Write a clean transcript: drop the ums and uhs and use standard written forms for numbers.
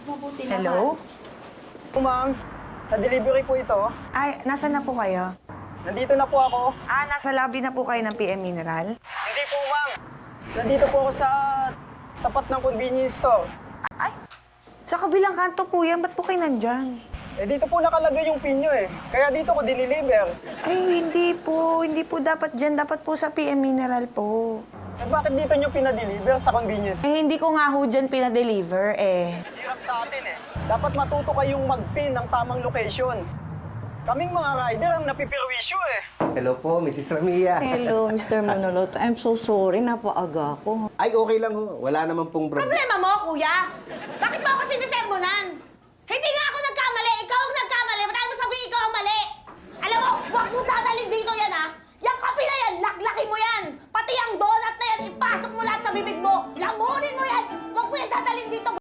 Mabuti Hello? Ma'am, sa delivery po ito. Ay, nasa na po kayo? Nandito na po ako. Nasa lobby na po kayo ng PM Mineral? Hindi po, ma'am. Nandito po ako sa tapat ng convenience store. Ay, sa kabilang kanto po yan. Ba't po kayo nandyan? Dito po nakalagay yung pin nyo eh. Kaya dito ko diniliver. Ay, hindi po. Hindi po dapat dyan. Dapat po sa PM Mineral po. Bakit dito nyo pinadeliver sa convenience? Hindi ko nga ho dyan pinadeliver Hirap sa atin eh. Dapat matuto kayong mag-pin ng tamang location. Kaming mga rider ang napipirwisyo eh. Hello po, Mrs. Ramia. Hello, Mr. Manolot. I'm so sorry, napaaga ko. Ay, okay lang ho. Wala naman pong Problema mo, kuya?